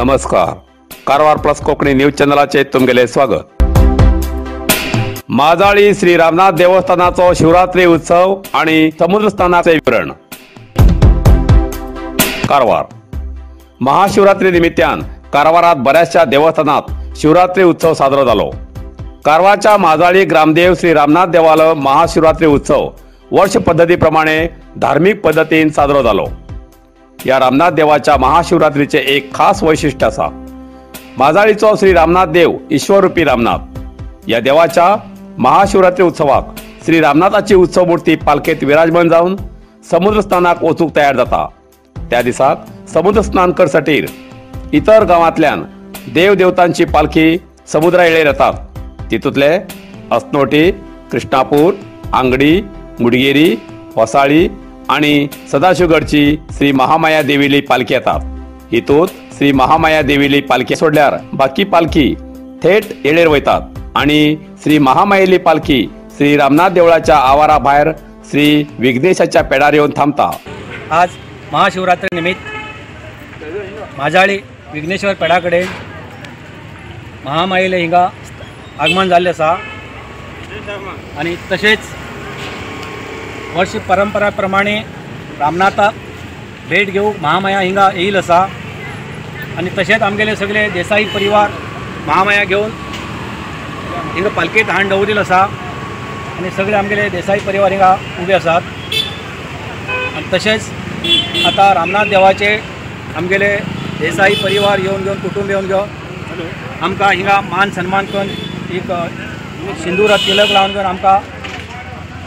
नमस्कार. Karwar plus Konkani news चॅनलाचे तुमगेले स्वागत. माजाळी श्री रामनाथ देवस्थानाचो शिवरात्री उत्सव आणि समुद्र स्नानाचे विवरण. कारवार महाशिवरात्री निमित्तान कारवारात बऱ्याचशा देवस्थानात शिवरात्री उत्सव साजरो झालो. कारवारच्या माजाळी ग्रामदेव श्री रामनाथ देवालय महाशिवरात्री उत्सव वर्ष पद्धतीप्रमाणे धार्मिक पद्धतीन साजरो झालो. या रामनाथ देवाच्या महाशिवरात्रीचे एक खास वैशिष्ट्य असा. माजाळीचो श्री रामनाथ देव ईश्वररूपी रामनाथ. या देवाच्या महाशिवरात्री उत्सवाक श्री रामनाथाची उत्सव मूर्ती पालखेत विराजमान जाऊन समुद्र स्नानाक वचूक तयार जाता. त्या दिसाक समुद्र स्नान करसाटीर इतर गावांतल्यान देव देवतांची पालखी समुद्रा येळेर येतात. तितूंतले अस्नोटी, कृष्णापूर, आंगडी, मुडगेरी, वसाळी आणि सदाशिवगडची श्री महामाया देवीली पालखी येतात. हितूत श्री महामाया देवीली पालखी सोडल्यार बाकी पालखी थेट येळेर वयतात आणि श्री महामायेली पालखी श्री रामनाथ देवळाच्या आवारा भायर श्री विघ्नेशाच्या पेडार येऊन थांबता. आज महाशिवरात्री निमित्त माजाळी विघ्नेश्वर पेडाकडे महामायेले हिंगा आगमन जाल्लें आसा आणि तशेंच वर्ष परंपरा प्रमाणे रामनाथाक भेट घेवूंक महामाया हिंगा येयिल्ल आसा आणि तशेंच आमगेले सगळे देसाई परिवार महामाया घेवन हिंगा पालखेत हाड दवरिल्लो आसा आणि सगळे आमगेले देसाई परिवार हिंगा उबे आसात. आणि तशेंच आता रामनाथ देवाचे आमगेले देसाई परिवार येवन घेवन कुटुंब येवन घेवन आमकां हिंगा मान सन्मान करून एक सिंदूर तिलक लावन घेवन आमकां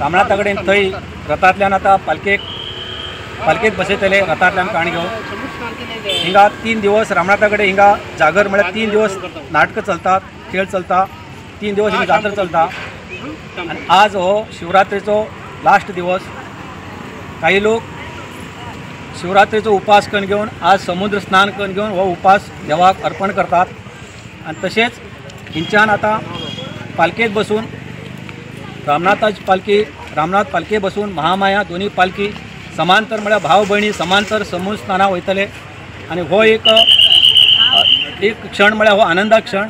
रामनाथा कडेन थंय रथांतल्यान आता पालखेत बसयतले रथांतल्यान काण घेवन हिंगा 3 दिवस रामनाथा कडेन हिंगा जागर म्हळ्यार 3 दिवस नाटक चलतात, खेळ चलता, 3 दिवस हिंगा जात्रा चलता. आणि आज हो शिवरात्रीचो लास्ट दिवस. काही लोक शिवरात्रीचो उपास करून घेवन आज समुद्र स्नान करून घेवन हो उपास देवाक अर्पण करतात. आणि तशेंच हिंच्यान आता पालखेत बसून रामनाथाची पालखी रामनाथ पालखे बसून महामाया दोन्ही पालखी समांतर म्हळ्यार भाव भयणी समांतर समुद्र स्नानाक वयतले. आणि हो एक क्षण म्हळ्यार हो आनंदा क्षण.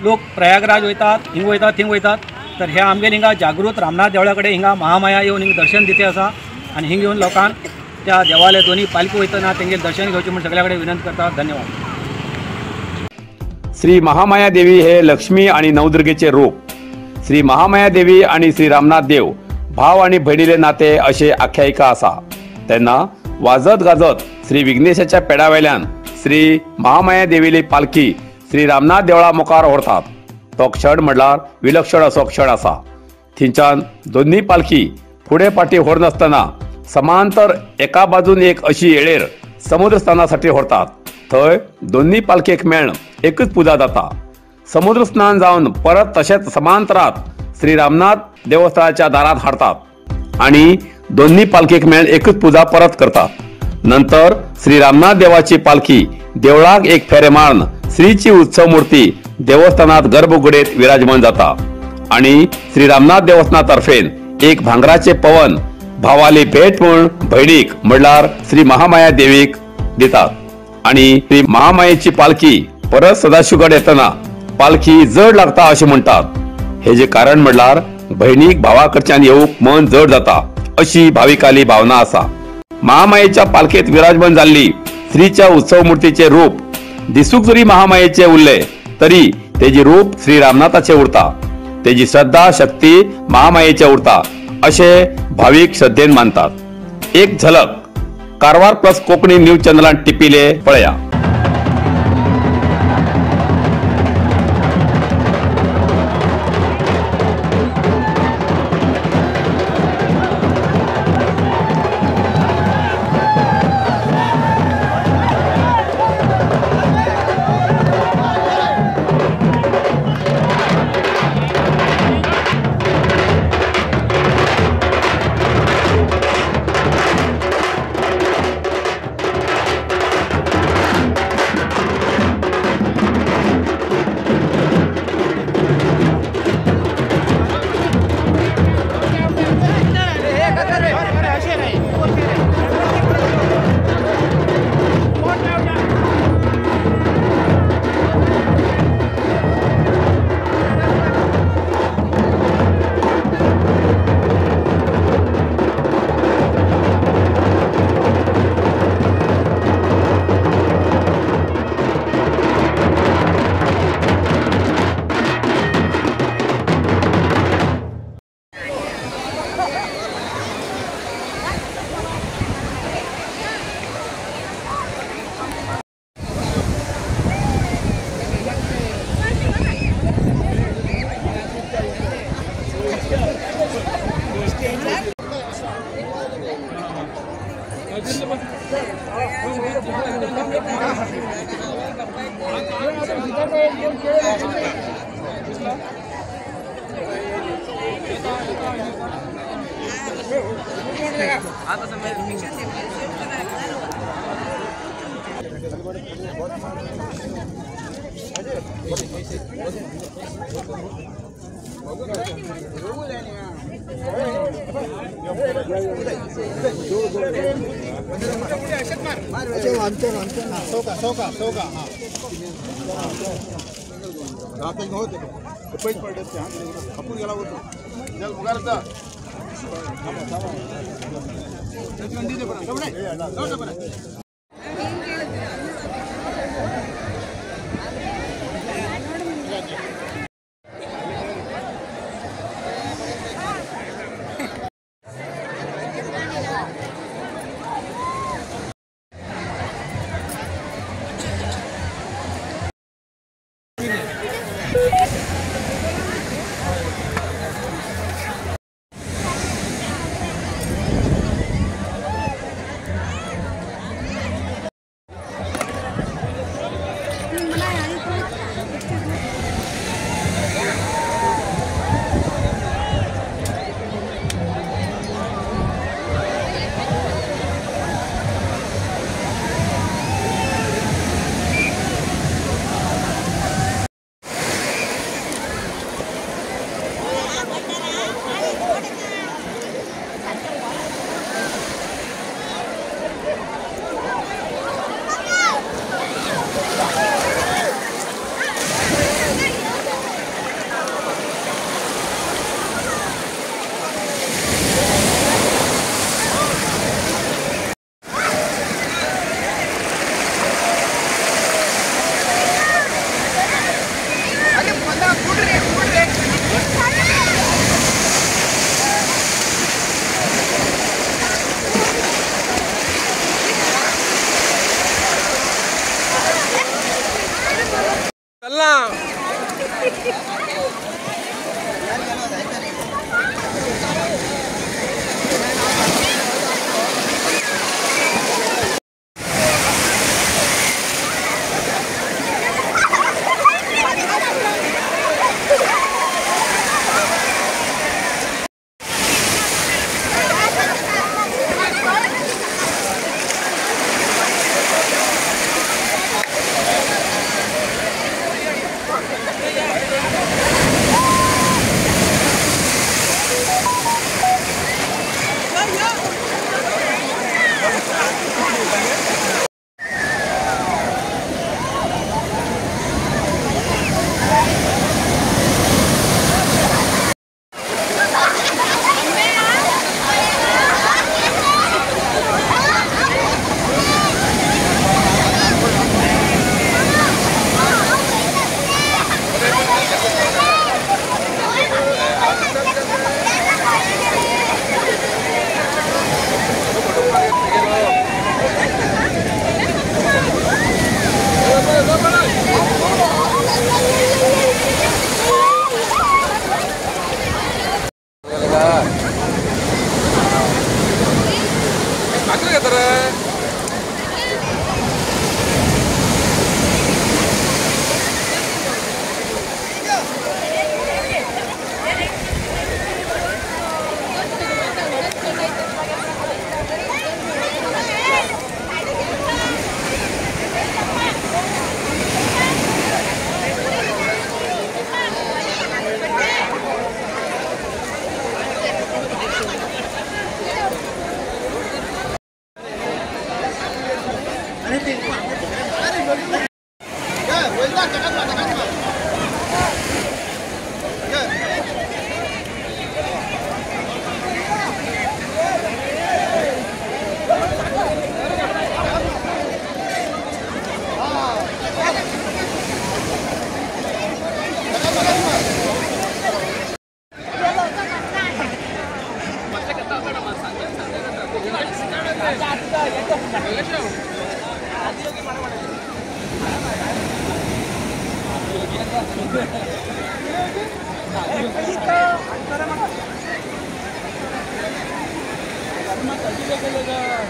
लोक प्रयागराज वयतात, हिंग वयतात, थिंग वयतात. तर हे आमगे हिंगा जागृत रामनाथ देवळा कडेन हिंगा महामाया येवन हिंग दर्शन दिते आसा आणि हिंग येवन लोकांक त्या देवालय दोन्ही पालखी वयतना तेंगे दर्शन घेवचें म्हणून सगळ्या कडेन विनंती करता. धन्यवाद. श्री महामाया देवी हे लक्ष्मी आणि नवदुर्गेचे रूप. श्री महामाया देवी आणि श्री रामनाथ देव भाव आणि भयणीले नाते अशे आख्यायिका आसा. तेन्ना वाजत गाजत श्री विघ्नेशाच्या पेडावयल्यान श्री महामाया देवीली पालखी श्री रामनाथ देवळा मुखार व्हरतात. तो क्षण म्हणल्यार विलक्षण असो क्षण आसा. थिंच्यान दोन्ही पालखी फुडें फाटीं व्हर नासतना समांतर एका बाजून एक अशी येळेर समुद्र स्नानासाठी व्हरतात. थंय दोन्ही पालखेक मेळन एकच पुजा जाता. समुद्र स्नान जावन परत तशेंच समांतरात श्री रामनाथ देवस्थानाच्या दारात हाडतात आणि दोन्ही पालखेक मेळन एकच पुजा परत करतात. नंतर श्री रामनाथ देवाची पालखी देवळाक एक फेरे मारून श्रीची उत्सव मूर्ती देवस्थानात गर्भगुडेत विराजमान जाता आणि श्री रामनाथ देवस्थानातर्फेन एक भांगराचे पवन भावाली भेट म्हणून भयणीक म्हणल्यार श्री महामाया देवीक दितात. आणि श्री महामायेची पालखी परत सदाशिवगड येतना पालखी जड लागता अशें म्हणटात. हेजे कारण म्हणल्यार भयणीक भावा कडच्यान येवूंक मन जड जाता अशी भाविकाली भावना आसा. महामायेच्या पालखेत विराजमान जाल्ली श्रीच्या उत्सव मूर्तीचे रूप दिसूक जरी महामायेचे उरले तरी तेजी रूप श्री रामनाथाचे उरता. तेजी श्रद्धा शक्ती महामायेचे उरता अशे भाविक श्रद्धेन मानतात. एक झलक कारवार प्लस कोकणी न्यूज चॅनलान टिपिले पळया.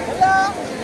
Hello.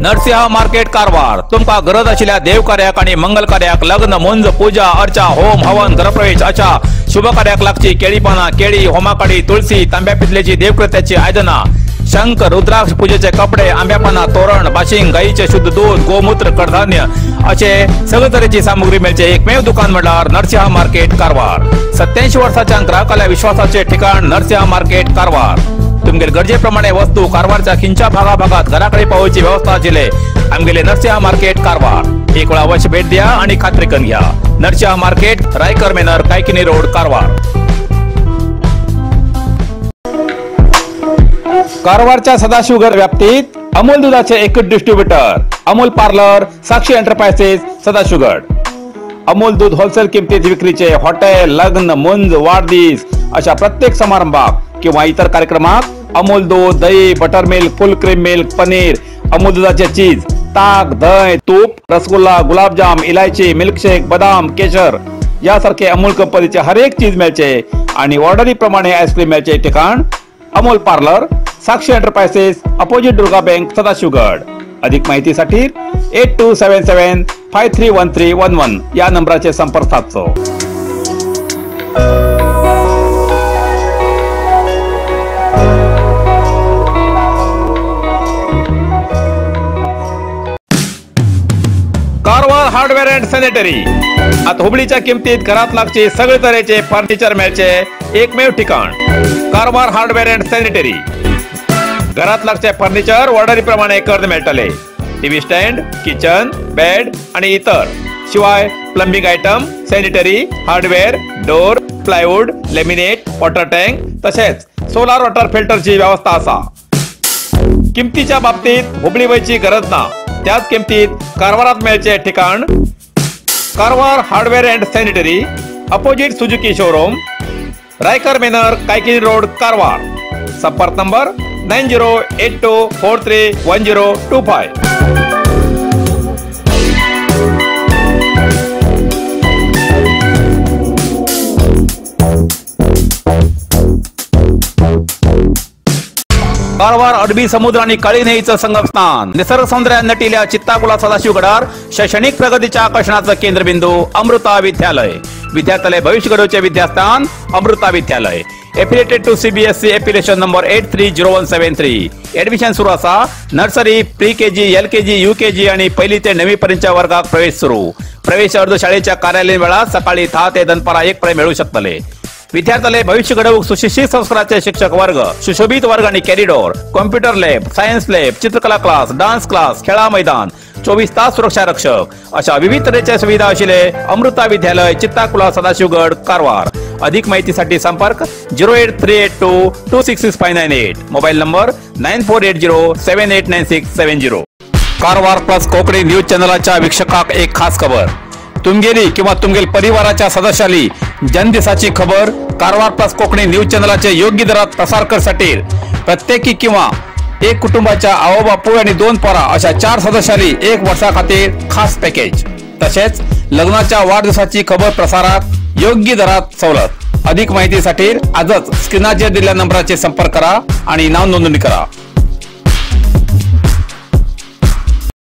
नरसिंह मार्केट कारवार तुमका गरज आशिल्ल्या देव कार्याक आणि मंगल कार्याक लग्न मुंज पूजा अर्चा होम हवन गृहप्रवेश अशा शुभ कार्याक लागची केळी पाना केळी होमाकाडी तुळसी तांब्या पितलेची देवकृत्याची आयदना शंख रुद्राक्ष पूजेचे कपडे आंब्या पाना तोरण बाशिंग गाईचे शुद्ध दूध गोमूत्र कडधान्य असे सगळे तरेची सामुग्री मेळचे एकमेव दुकान म्हणल्यार नरसिंह मार्केट कारवार 87 वर्षाच्या ग्राहकाला विश्वासाचे ठिकाण नरसिंह मार्केट कारवार तुमगेर गरजेप्रमाणे वस्तू कारवारच्या खिंच्या भागाभागात घराकडे पावोवची व्यवस्था आशिल्ले आमगेले नरसिंह मार्केट कारवार एक वेळा अवश्य भेट द्या आणि खात्री करून घ्या नरसिंह मार्केट रायकर मेनर कायकिनी रोड कारवार कारवारच्या सदाशिवगड व्याप्तीत अमूल दुधाचे एकच distributor Amul parlour Sakshi enterprises Sadashivgad Amul दूध होलसेल किमतीत विक्रीचे हॉटेल लग्न मुंज वाढदिवस अशा प्रत्येक समारंभात किंवा इतर कार्यक्रमात अमूल दूध दही बटर मिल्क फुल क्रीम मिल्क पनीर अमूल दुधाचे चीज ताक दही तूप रसगुल्ला गुलाबजाम इलायची मिल्कशेक बदाम केशर यासारखे अमूल कंपनीचे हर एक चीज मिळचे आणि ऑर्डरी प्रमाणे आईस्क्रीम मिळचे ठिकाण Amul parlour Sakshi enterprises opposite Durga bank Sadashivgad अधिक माहितीसाठी 8277531311 या नंबराचे संपर्क साधचो कारवार हार्डवेअर अँड सॅनिटरी आता हुबळीच्या किमतीत घरात लागचे सगळे तऱ्हेचे फर्निचर मिळचे एकमेव ठिकाण कारवार हार्डवेअर अँड सॅनिटरी घरात लागचे फर्निचर ऑर्डरी प्रमाणे कर्ज मिळतले टीव्ही स्टँड किचन बेड आणि इतर शिवाय plumbing item sanitary hardware door plywood laminate water tank तसेच सोलार वॉटर फिल्टरची व्यवस्था असा किमतीच्या बाबतीत हुबळी वयची गरज ना त्याच किमतीत कारवारात मिळचे ठिकाण Karwar hardware and sanitary opposite Suzuki showroom Raikar मेनर कायकिनी रोड कारवार संपर्क नंबर 9082431025 कारवार अरबी समुद्र आणि काळी नदीचं संगमस्थान, निसर्ग सौंदर्यात नटिल्या चित्ताकुला सदाशिवगडार शैक्षणिक प्रगतीच्या आकर्षणाचं केंद्रबिंदू अमृता विद्यालय. विद्यार्थ्यालय भविष्य घडवचे विद्यास्थान Amrita Vidyalaya. Affiliated to CBSE application number 830173. Admission सुरू असा. Nursery, pre KG, LKG, UKG आणि पहिली ते 9वी पर्यंतच्या वर्गात प्रवेश सुरू. प्रवेश अर्ज शाळेच्या कार्यालयीन वेळा सकाळी 10 ते दनपारा 1 पर्यंत मिळू शकतले. विद्यार्थ्यालय भविष्य घडवूक सुशिक्षित संस्काराचे शिक्षक वर्ग, सुशोभित वर्ग आणि corridor, computer lab, science lab, चित्रकला क्लास, डान्स क्लास, खेळा मैदान, 24 तास सुरक्षा रक्षक अशा विविध तऱ्हेच्या सुविधा असलेले अमृता विद्यालय, चित्ताकुला, सदाशिवगड, कारवार. अधिक माहितीसाठी संपर्क 08382266598. Mobile number 9480789670. Karwar plus Konkani news चॅनलच्या वीक्षकाक एक खास खबर. तुमगेली किंवा तुमगेल परिवाराच्या सदस्याली जनदिवसाची खबर कारवार प्लस कोकणी न्यूज चॅनलचे योग्य दरात प्रसार करण्यासाठी प्रत्येकी किंवा एक कुटुंबाच्या आवो बापू आणि 2 पोरा अशा 4 सदस्याली 1 वर्षा खातीर खास पॅकेज. तसेच लग्नाच्या वाढदिवसाची खबर प्रसारात योग्य दरात सवलत. अधिक माहितीसाठी आजच स्क्रीनावर दिलेल्या नंबराचे संपर्क करा आणि नाव नोंदणी करा.